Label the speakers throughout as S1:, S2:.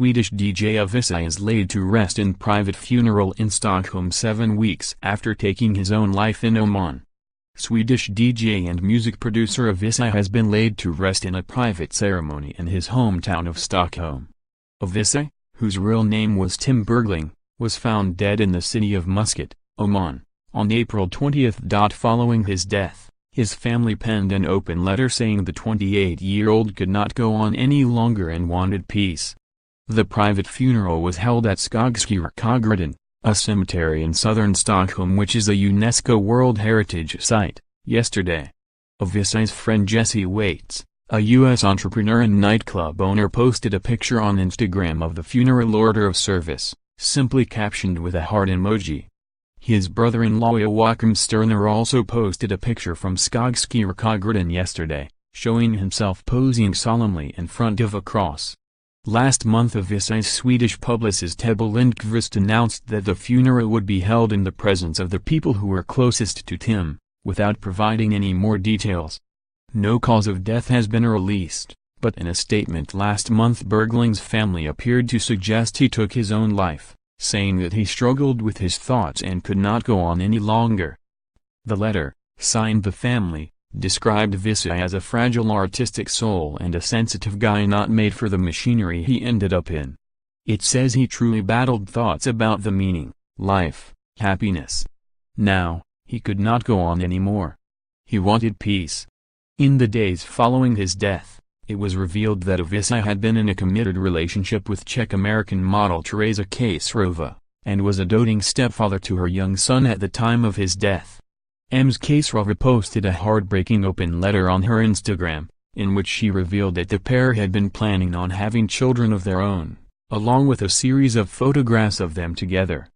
S1: Swedish DJ Avicii is laid to rest in private funeral in Stockholm 7 weeks after taking his own life in Oman. Swedish DJ and music producer Avicii has been laid to rest in a private ceremony in his hometown of Stockholm. Avicii, whose real name was Tim Bergling, was found dead in the city of Muscat, Oman, on April 20. Following his death, his family penned an open letter saying the 28-year-old could not go on any longer and wanted peace. The private funeral was held at Skogskyrkogården, a cemetery in southern Stockholm which is a UNESCO World Heritage Site, yesterday. Avicii's friend Jesse Waits, a U.S. entrepreneur and nightclub owner, posted a picture on Instagram of the funeral order of service, simply captioned with a heart emoji. His brother-in-law Joachim Sterner also posted a picture from Skogskyrkogården yesterday, showing himself posing solemnly in front of a cross. Last month Avicii's Swedish publicist Ebba Lindqvist announced that the funeral would be held in the presence of the people who were closest to Tim, without providing any more details. No cause of death has been released, but in a statement last month Bergling's family appeared to suggest he took his own life, saying that he struggled with his thoughts and could not go on any longer. The letter, signed the family, described Avicii as a fragile artistic soul and a sensitive guy not made for the machinery he ended up in. It says he truly battled thoughts about the meaning, life, happiness. Now, he could not go on anymore. He wanted peace. In the days following his death, it was revealed that Avicii had been in a committed relationship with Czech-American model Tereza Kejsarova, and was a doting stepfather to her young son at the time of his death. Ms. Kejsarova posted a heartbreaking open letter on her Instagram, in which she revealed that the pair had been planning on having children of their own, along with a series of photographs of them together.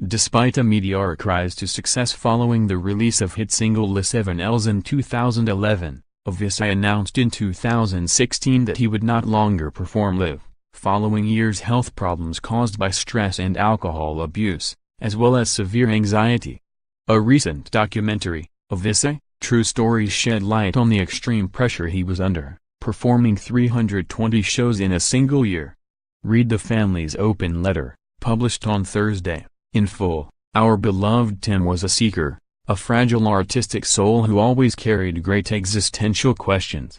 S1: Despite a meteoric rise to success following the release of hit single Les 7Ls in 2011, Avicii announced in 2016 that he would not longer perform live, following years' health problems caused by stress and alcohol abuse, as well as severe anxiety. A recent documentary, Avicii, True Stories, shed light on the extreme pressure he was under, performing 320 shows in a single year. Read the family's open letter, published on Thursday, in full. Our beloved Tim was a seeker, a fragile artistic soul who always carried great existential questions.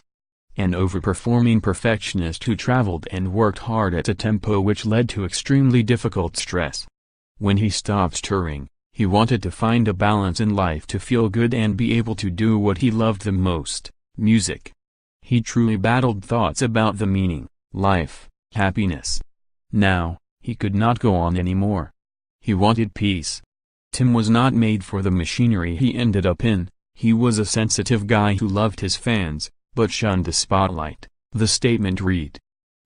S1: An overperforming perfectionist who traveled and worked hard at a tempo which led to extremely difficult stress. When he stopped touring, he wanted to find a balance in life to feel good and be able to do what he loved the most, music. He truly battled thoughts about the meaning, life, happiness. Now, he could not go on anymore. He wanted peace. Tim was not made for the machinery he ended up in. He was a sensitive guy who loved his fans, but shunned the spotlight. The statement read,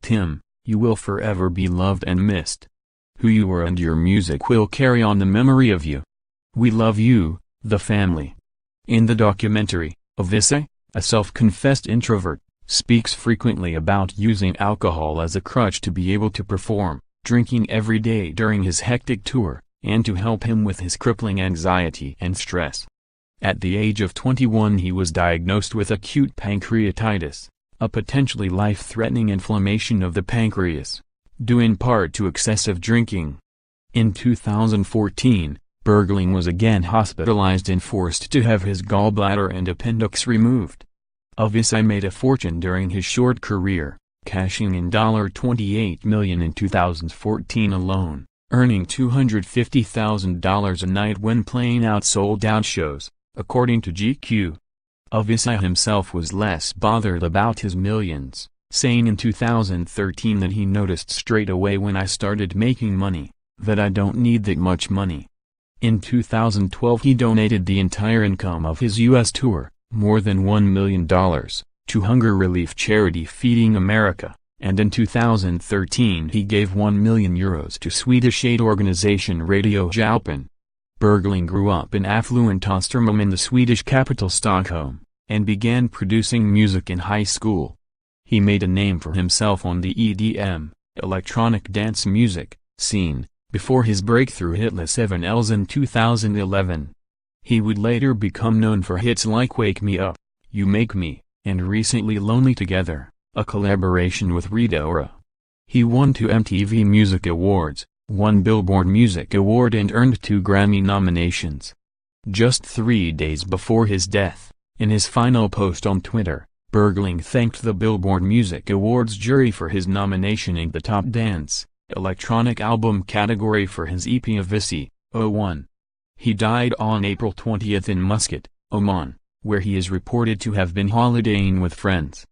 S1: "Tim, you will forever be loved and missed. Who you were and your music will carry on the memory of you. We love you, the family." In the documentary, Avicii, a self-confessed introvert, speaks frequently about using alcohol as a crutch to be able to perform, drinking every day during his hectic tour, and to help him with his crippling anxiety and stress. At the age of 21 he was diagnosed with acute pancreatitis, a potentially life-threatening inflammation of the pancreas, due in part to excessive drinking. In 2014, Bergling was again hospitalized and forced to have his gallbladder and appendix removed. Avicii made a fortune during his short career, cashing in $28 million in 2014 alone, earning $250,000 a night when playing out sold-out shows, according to GQ. Avicii himself was less bothered about his millions, saying in 2013 that he noticed straight away when I started making money, that I don't need that much money. In 2012 he donated the entire income of his U.S. tour, more than $1 million, to hunger relief charity Feeding America, and in 2013 he gave €1 million to Swedish aid organization Radio Hjälpen. Bergling grew up in affluent Östermalm in the Swedish capital Stockholm, and began producing music in high school. He made a name for himself on the EDM, electronic dance music, scene, before his breakthrough hit Les 7Ls in 2011. He would later become known for hits like Wake Me Up, You Make Me, and recently Lonely Together, a collaboration with Rita Ora. He won 2 MTV Music Awards, 1 Billboard Music Award and earned 2 Grammy nominations. Just 3 days before his death, in his final post on Twitter, Bergling thanked the Billboard Music Awards jury for his nomination in the Top Dance Electronic Album category for his EP Avicii, 01. He died on April 20 in Muscat, Oman, where he is reported to have been holidaying with friends.